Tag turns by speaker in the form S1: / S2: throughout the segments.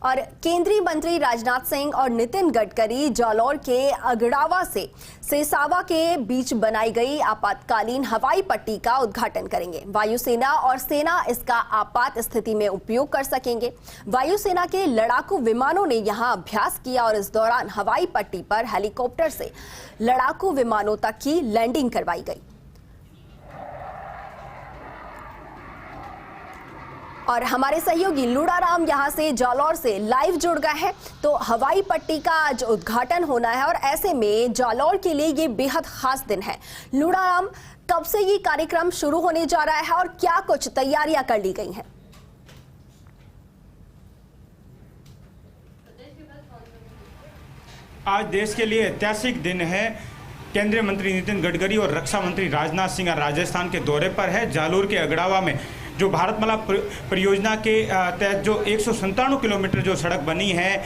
S1: और केंद्रीय मंत्री राजनाथ सिंह और नितिन गडकरी जालौर के अगड़ावा से सेसावा के बीच बनाई गई आपातकालीन हवाई पट्टी का उद्घाटन करेंगे। वायुसेना और सेना इसका आपात स्थिति में उपयोग कर सकेंगे। वायुसेना के लड़ाकू विमानों ने यहां अभ्यास किया और इस दौरान हवाई पट्टी पर हेलीकॉप्टर से लड़ाकू विमानों तक की लैंडिंग करवाई गई। और हमारे सहयोगी लूड़ाराम यहां से जालौर से लाइव जुड़ गए हैं। तो हवाई पट्टी का आज उद्घाटन होना है और ऐसे में जालौर के लिए ये बेहद खास दिन है। लूड़ाराम, कब से ये कार्यक्रम शुरू होने जा रहा है और क्या कुछ तैयारियां कर ली गई हैं?
S2: आज देश के लिए ऐतिहासिक दिन है। केंद्रीय मंत्री नितिन गडकरी और रक्षा मंत्री राजनाथ सिंह राजस्थान के दौरे पर है। जालोर के अगड़ावा में जो भारतमाला परियोजना के तहत जो 197 किलोमीटर जो सड़क बनी है,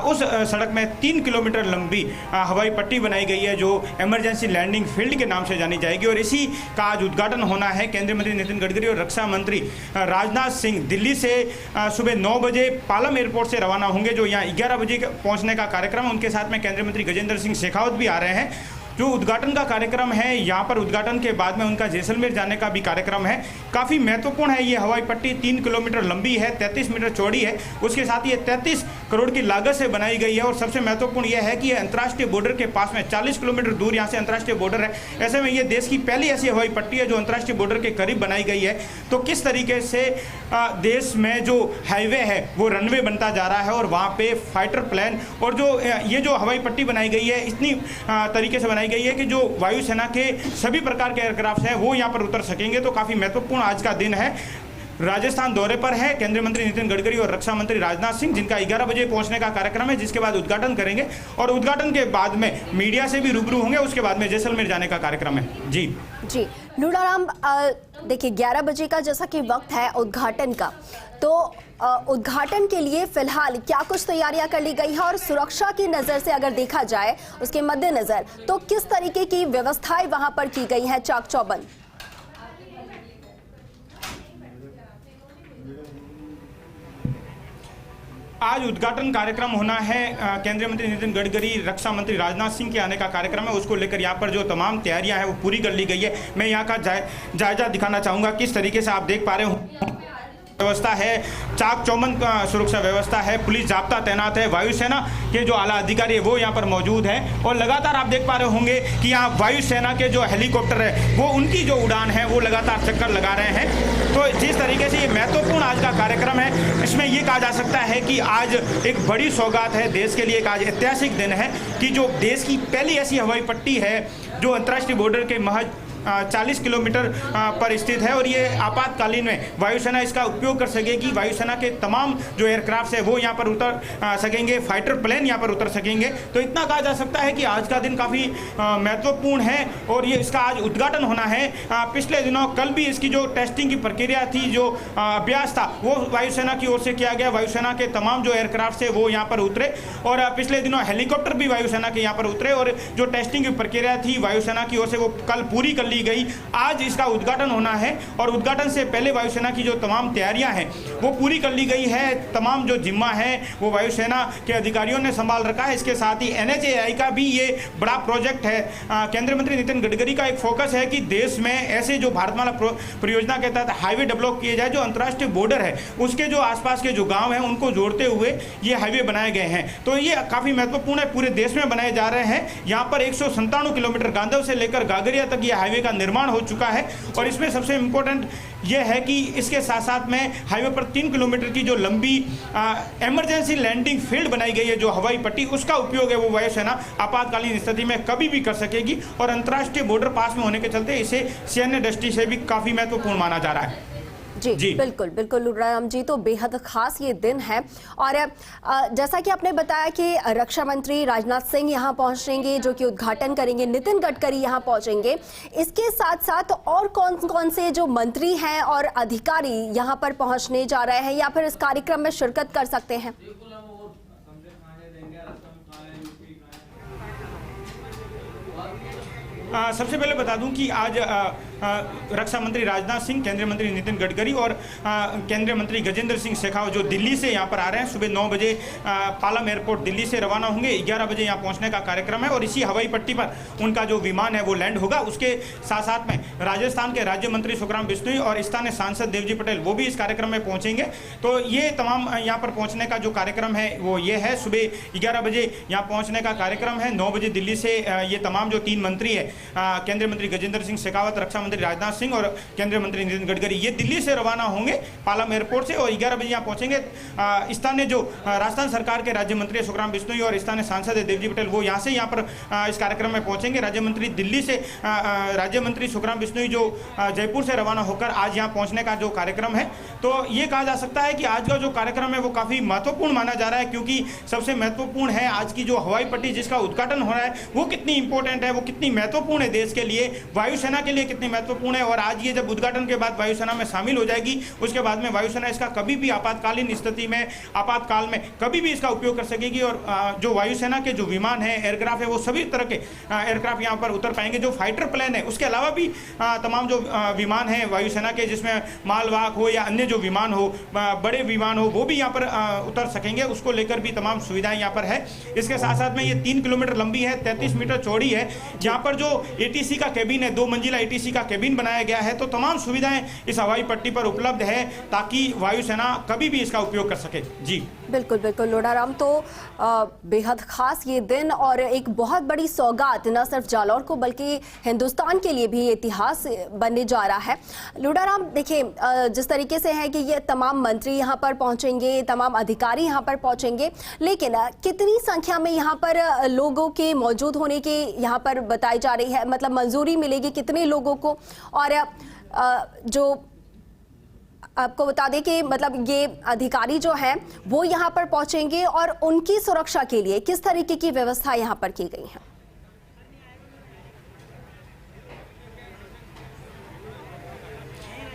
S2: उस सड़क में 3 किलोमीटर लंबी हवाई पट्टी बनाई गई है जो इमरजेंसी लैंडिंग फील्ड के नाम से जानी जाएगी और इसी का आज उद्घाटन होना है। केंद्रीय मंत्री नितिन गडकरी और रक्षा मंत्री राजनाथ सिंह दिल्ली से सुबह 9 बजे पालम एयरपोर्ट से रवाना होंगे, जो यहाँ 11 बजे पहुँचने का कार्यक्रम है। उनके साथ में केंद्रीय मंत्री गजेंद्र सिंह शेखावत भी आ रहे हैं। जो उद्घाटन का कार्यक्रम है, यहाँ पर उद्घाटन के बाद में उनका जैसलमेर जाने का भी कार्यक्रम है। काफ़ी महत्वपूर्ण है। ये हवाई पट्टी 3 किलोमीटर लंबी है, 33 मीटर चौड़ी है। उसके साथ ये 33 करोड़ की लागत से बनाई गई है और सबसे महत्वपूर्ण यह है कि ये अंतर्राष्ट्रीय बॉर्डर के पास में 40 किलोमीटर दूर यहाँ से अंतर्राष्ट्रीय बॉर्डर है। ऐसे में ये देश की पहली ऐसी हवाई पट्टी है जो अंतर्राष्ट्रीय बॉर्डर के करीब बनाई गई है। तो किस तरीके से देश में जो हाईवे है वो रनवे बनता जा रहा है और वहाँ पे फाइटर प्लेन और जो ये जो हवाई पट्टी बनाई गई है इतनी तरीके से बनाई गई है कि जो वायुसेना के सभी प्रकार के एयरक्राफ्ट हैं वो यहाँ पर उतर सकेंगे। तो काफ़ी महत्वपूर्ण आज का दिन है। राजस्थान दौरे पर है केंद्रीय मंत्री नितिन गडकरी और रक्षा मंत्री राजनाथ सिंह, जिनका 11 बजे पहुंचने का कार्यक्रम है, जिसके बाद उद्घाटन करेंगे और उद्घाटन के बाद में मीडिया से भी रूबरू होंगे। उसके बाद में जैसलमेर जाने का कार्यक्रम है। जी
S1: लूड़ाराम, देखिए 11 बजे का जैसा कि वक्त है उद्घाटन का, तो उद्घाटन के लिए फिलहाल क्या कुछ तैयारियां कर ली गई है और सुरक्षा की नजर से अगर देखा जाए उसके मद्देनजर तो किस तरीके की व्यवस्थाएं वहां पर की गई हैं चाक चौबंद?
S2: आज उद्घाटन कार्यक्रम होना है। केंद्रीय मंत्री नितिन गडकरी, रक्षा मंत्री राजनाथ सिंह के आने का कार्यक्रम है। उसको लेकर यहाँ पर जो तमाम तैयारियां हैं वो पूरी कर ली गई है। मैं यहाँ का जायजा दिखाना चाहूँगा। किस तरीके से आप देख पा रहे हो व्यवस्था है, चाक चौबंद सुरक्षा व्यवस्था है, पुलिस जाब्ता तैनात है, वायुसेना के जो आला अधिकारी है वो यहाँ पर मौजूद हैं और लगातार आप देख पा रहे होंगे कि यहाँ वायुसेना के जो हेलीकॉप्टर है वो उनकी जो उड़ान है वो लगातार चक्कर लगा रहे हैं। तो जिस तरीके से ये महत्वपूर्ण आज का कार्यक्रम है, इसमें ये कहा जा सकता है कि आज एक बड़ी सौगात है देश के लिए। एक आज ऐतिहासिक दिन है कि जो देश की पहली ऐसी हवाई पट्टी है जो अंतर्राष्ट्रीय बॉर्डर के महज 40 किलोमीटर पर स्थित है और ये आपातकालीन में वायुसेना इसका उपयोग कर सकेगी। वायुसेना के तमाम जो एयरक्राफ्ट है वो यहाँ पर उतर सकेंगे, फाइटर प्लेन यहाँ पर उतर सकेंगे। तो इतना कहा जा सकता है कि आज का दिन काफ़ी महत्वपूर्ण है और ये इसका आज उद्घाटन होना है। पिछले दिनों कल भी इसकी जो टेस्टिंग की प्रक्रिया थी, जो अभ्यास था, वो वायुसेना की ओर से किया गया। वायुसेना के तमाम जो एयरक्राफ्ट है वो यहाँ पर उतरे और पिछले दिनों हेलीकॉप्टर भी वायुसेना के यहाँ पर उतरे और जो टेस्टिंग की प्रक्रिया थी वायुसेना की ओर से वो कल पूरी कर ली गई। आज इसका उद्घाटन होना है और उद्घाटन से पहले वायुसेना की जो तमाम तैयारियां हैं वो पूरी कर ली गई है। तमाम जो जिम्मा है वो वायुसेना के अधिकारियों ने संभाल रखा है। इसके साथ ही NHAI का भी ये बड़ा प्रोजेक्ट है। केंद्रीय मंत्री नितिन गडकरी का एक फोकस है कि देश में ऐसे जो भारतमाला परियोजना के तहत हाईवे डेवलप किए जाए, जो अंतर्राष्ट्रीय बॉर्डर है उसके जो आसपास के जो गाँव हैं उनको जोड़ते हुए ये हाईवे बनाए गए हैं। तो ये काफ़ी महत्वपूर्ण है, पूरे देश में बनाए जा रहे हैं। यहाँ पर 197 किलोमीटर गांधव से लेकर गागरिया तक ये हाईवे का निर्माण हो चुका है और इसमें सबसे इम्पोर्टेंट यह है कि इसके साथ साथ में हाईवे पर 3 किलोमीटर की जो लंबी इमरजेंसी लैंडिंग फील्ड बनाई गई है, जो हवाई पट्टी, उसका उपयोग है वो वायुसेना आपातकालीन स्थिति में कभी भी कर सकेगी और अंतर्राष्ट्रीय बॉर्डर पास में होने के चलते इसे सैन्य दृष्टि से भी काफ़ी महत्वपूर्ण माना जा रहा है।
S1: जी बिल्कुल बिल्कुल लूड़ाराम जी, तो बेहद खास ये दिन है और जैसा कि आपने बताया कि रक्षा मंत्री राजनाथ सिंह यहाँ पहुंचेंगे जो कि उद्घाटन करेंगे, नितिन गडकरी यहाँ पहुंचेंगे। इसके साथ साथ और कौन कौन से जो मंत्री हैं और अधिकारी यहाँ पर पहुंचने जा रहे हैं या फिर इस कार्यक्रम में शिरकत कर सकते हैं?
S2: सबसे पहले बता दूं कि आज रक्षा मंत्री राजनाथ सिंह, केंद्रीय मंत्री नितिन गडकरी और केंद्रीय मंत्री गजेंद्र सिंह शेखावत जो दिल्ली से यहाँ पर आ रहे हैं। सुबह 9 बजे पालम एयरपोर्ट दिल्ली से रवाना होंगे, 11 बजे यहाँ पहुँचने का कार्यक्रम है और इसी हवाई पट्टी पर उनका जो विमान है वो लैंड होगा। उसके साथ साथ में राजस्थान के राज्य मंत्री सुखराम बिश्नोई और स्थानीय सांसद देवजी पटेल वो भी इस कार्यक्रम में पहुंचेंगे। तो ये तमाम यहाँ पर पहुंचने का जो कार्यक्रम है वो ये है। सुबह 11 बजे यहाँ पहुंचने का कार्यक्रम है। 9 बजे दिल्ली से ये तमाम जो 3 मंत्री है, केंद्रीय मंत्री गजेंद्र सिंह शेखावत, रक्षा मंत्री राजनाथ सिंह और केंद्रीय मंत्री नितिन गडकरी, ये दिल्ली से रवाना होंगे पालम एयरपोर्ट से और 11 बजे यहाँ पहुंचेंगे। स्थानीय जो राजस्थान सरकार के राज्य मंत्री सुखराम बिश्नोई और स्थानीय सांसद है देवजी पटेल वो यहाँ से यहाँ पर इस कार्यक्रम में पहुंचेंगे। राज्य मंत्री दिल्ली से राज्य मंत्री सुखराम बिश्नोई जो जयपुर से रवाना होकर आज यहाँ पहुंचने का जो कार्यक्रम है, तो ये कहा जा सकता है कि आज का जो कार्यक्रम है वो काफ़ी महत्वपूर्ण माना जा रहा है, क्योंकि सबसे महत्वपूर्ण है आज की जो हवाई पट्टी जिसका उद्घाटन हो रहा है वो कितनी इंपॉर्टेंट है, वो कितनी महत्वपूर्ण है देश के लिए, वायुसेना के लिए कितनी महत्वपूर्ण है। और आज ये जब उद्घाटन के बाद वायुसेना में शामिल हो जाएगी, उसके बाद में वायुसेना इसका कभी भी आपातकालीन स्थिति में, आपातकाल में कभी भी इसका उपयोग कर सकेगी। और जो वायुसेना के जो विमान है, एयरक्राफ्ट है, वो सभी तरह के एयरक्राफ्ट यहाँ पर उतर पाएंगे। जो फाइटर प्लेन है उसके अलावा भी तमाम जो विमान है वायुसेना के, जिसमें मालवाहक हो या अन्य जो विमान हो, बड़े विमान हो, वो भी यहाँ पर उतर सकेंगे। उसको लेकर भी तमाम सुविधाएं यहाँ पर है। इसके साथ साथ में ये 3 किलोमीटर लंबी है, 33 मीटर चौड़ी है। यहाँ पर जो एटीसी का केबिन है, 2 मंजिला एटीसी का केबिन बनाया गया है। तो तमाम सुविधाएं इस हवाई पट्टी पर उपलब्ध है ताकि वायुसेना कभी भी इसका उपयोग कर सके। जी
S1: बिल्कुल बिल्कुल लोढ़ाराम, तो बेहद खास ये दिन और एक बहुत बड़ी सौगात न सिर्फ जालौर को बल्कि हिंदुस्तान के लिए भी इतिहास बनने जा रहा है। लोढ़ाराम, देखिए जिस तरीके से है कि ये तमाम मंत्री यहाँ पर पहुंचेंगे, तमाम अधिकारी यहाँ पर पहुंचेंगे, लेकिन कितनी संख्या में यहाँ पर लोगों के मौजूद होने की यहाँ पर बताई जा रही है, मतलब मंजूरी मिलेगी कितने लोगों को? और जो आपको बता दें कि मतलब ये अधिकारी जो हैं वो यहाँ पर पहुंचेंगे और उनकी सुरक्षा के लिए किस तरीके की व्यवस्था यहाँ पर की गई है?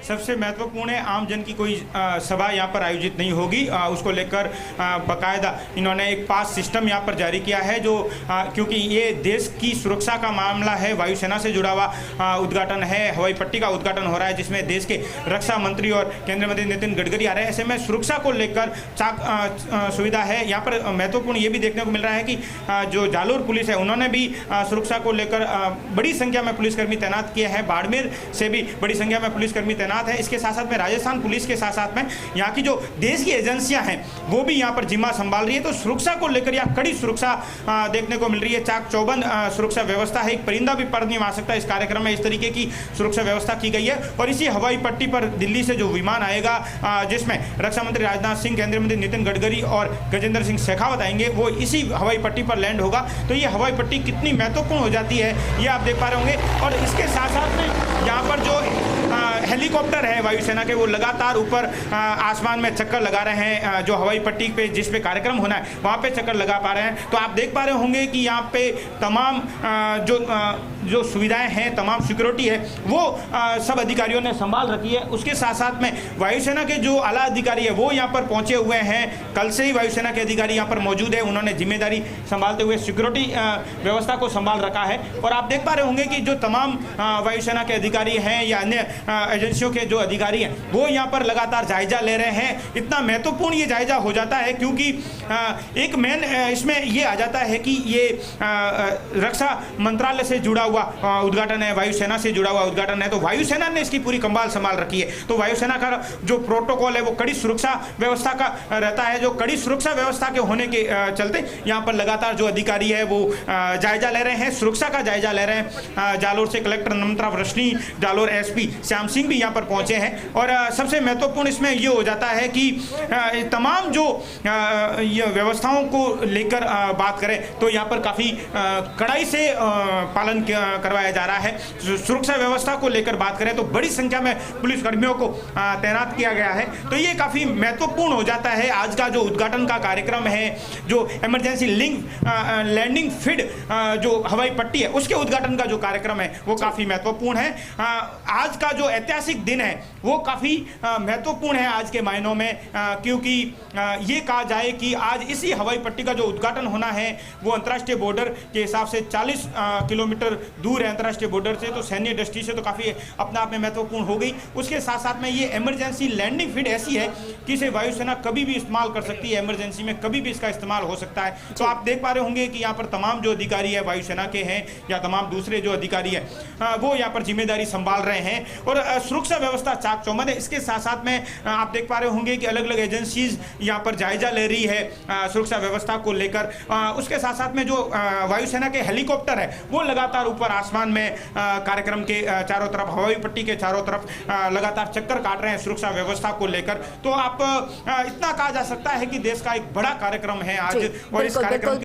S2: सबसे महत्वपूर्ण है आम जन की कोई सभा यहाँ पर आयोजित नहीं होगी। उसको लेकर बाकायदा इन्होंने एक पास सिस्टम यहाँ पर जारी किया है, जो क्योंकि ये देश की सुरक्षा का मामला है, वायुसेना से जुड़ा हुआ उद्घाटन है, हवाई पट्टी का उद्घाटन हो रहा है जिसमें देश के रक्षा मंत्री और केंद्रीय मंत्री नितिन गडकरी आ रहे हैं। ऐसे में सुरक्षा को लेकर चाक सुविधा है। यहाँ पर महत्वपूर्ण ये भी देखने को मिल रहा है कि जो जालोर पुलिस है उन्होंने भी सुरक्षा को लेकर बड़ी संख्या में पुलिसकर्मी तैनात किए हैं। बाड़मेर से भी बड़ी संख्या में पुलिसकर्मी तैनात है। इसके साथ साथ में राजस्थान पुलिस के साथ साथ में यहाँ की जो देश की एजेंसियां हैं वो भी यहाँ पर जिम्मा संभाल रही है। तो सुरक्षा को लेकर यहाँ कड़ी सुरक्षा देखने को मिल रही है। चाक चौबंद सुरक्षा व्यवस्था है, एक परिंदा भी पर नहीं आ सकता इस कार्यक्रम में, इस तरीके की सुरक्षा व्यवस्था की गई है। और इसी हवाई पट्टी पर दिल्ली से जो विमान आएगा जिसमें रक्षा मंत्री राजनाथ सिंह, केंद्रीय मंत्री नितिन गडकरी और गजेंद्र सिंह शेखावत आएंगे, वो इसी हवाई पट्टी पर लैंड होगा। तो ये हवाई पट्टी कितनी महत्वपूर्ण हो जाती है ये आप देख पा रहे होंगे। और इसके साथ साथ में यहाँ पर जो हेलीकॉप्टर है वायुसेना के वो लगातार ऊपर आसमान में चक्कर लगा रहे हैं। जो हवाई पट्टी पे जिस पे कार्यक्रम होना है वहाँ पे चक्कर लगा पा रहे हैं। तो आप देख पा रहे होंगे कि यहाँ पे तमाम जो सुविधाएं हैं, तमाम सिक्योरिटी है वो सब अधिकारियों ने संभाल रखी है। उसके साथ साथ में वायुसेना के जो आला अधिकारी है वो यहाँ पर पहुँचे हुए हैं। कल से ही वायुसेना के अधिकारी यहाँ पर मौजूद है, उन्होंने जिम्मेदारी संभालते हुए सिक्योरिटी व्यवस्था को संभाल रखा है। और आप देख पा रहे होंगे कि जो तमाम वायुसेना के अधिकारी हैं या अन्य एजेंसियों के जो अधिकारी हैं वो यहाँ पर लगातार जायजा ले रहे हैं। इतना महत्वपूर्ण ये जायजा हो जाता है क्योंकि एक मेन इसमें ये आ जाता है कि ये रक्षा मंत्रालय से जुड़ा हुआ उद्घाटन है, वायुसेना से जुड़ा हुआ उद्घाटन है। तो वायुसेना ने इसकी पूरी कंबाल संभाल रखी है। तो वायुसेना का जो प्रोटोकॉल है वो कड़ी सुरक्षा व्यवस्था का रहता है। जो कड़ी सुरक्षा व्यवस्था के होने के चलते यहाँ पर लगातार जो अधिकारी है वो जायजा ले रहे हैं, सुरक्षा का जायजा ले रहे हैं। जालोर से कलेक्टर नम्रता वृष्णी, जालोर एसपी श्याम सिंह भी यहाँ पर पहुंचे हैं। और सबसे महत्वपूर्ण इसमें ये हो जाता है कि तमाम जो व्यवस्थाओं को लेकर बात करें तो यहाँ पर काफ़ी कड़ाई से पालन करवाया जा रहा है। सुरक्षा व्यवस्था को लेकर बात करें तो बड़ी संख्या में पुलिसकर्मियों को तैनात किया गया है। तो ये काफ़ी महत्वपूर्ण हो जाता है। आज का जो उद्घाटन का कार्यक्रम है, जो इमरजेंसी लैंडिंग फीड जो हवाई पट्टी है उसके उद्घाटन का जो कार्यक्रम है वो काफ़ी महत्वपूर्ण है। आज का जो ऐतिहासिक दिन है वो काफ़ी महत्वपूर्ण है आज के मायनों में, क्योंकि ये कहा जाए कि आज इसी हवाई पट्टी का जो उद्घाटन होना है वो अंतर्राष्ट्रीय बॉर्डर के हिसाब से 40 किलोमीटर दूर है अंतर्राष्ट्रीय बॉर्डर से, तो सैन्य दृष्टि से तो काफ़ी अपने आप में महत्वपूर्ण हो गई। उसके साथ साथ में ये इमरजेंसी लैंडिंग फील्ड ऐसी है कि इसे वायुसेना कभी भी इस्तेमाल कर सकती है, इमरजेंसी में कभी भी इसका इस्तेमाल हो सकता है। तो आप देख पा रहे होंगे कि यहाँ पर तमाम जो अधिकारी है वायुसेना के हैं या तमाम दूसरे जो अधिकारी है वो यहाँ पर जिम्मेदारी संभाल रहे हैं और सुरक्षा व्यवस्था चाक चौबंद है। इसके साथ साथ में आप देख पा रहे होंगे कि अलग अलग एजेंसीज यहाँ पर जायजा ले रही है सुरक्षा व्यवस्था को लेकर। उसके साथ साथ में जो वायुसेना के हेलीकॉप्टर है वो लगातार ऊपर आसमान में कार्यक्रम के चारों तरफ, हवाई पट्टी के चारों तरफ लगातार चक्कर काट रहे हैं सुरक्षा व्यवस्था को लेकर। तो आप इतना कहा जा सकता है कि देश का एक बड़ा कार्यक्रम है आज और इस कार्यक्रम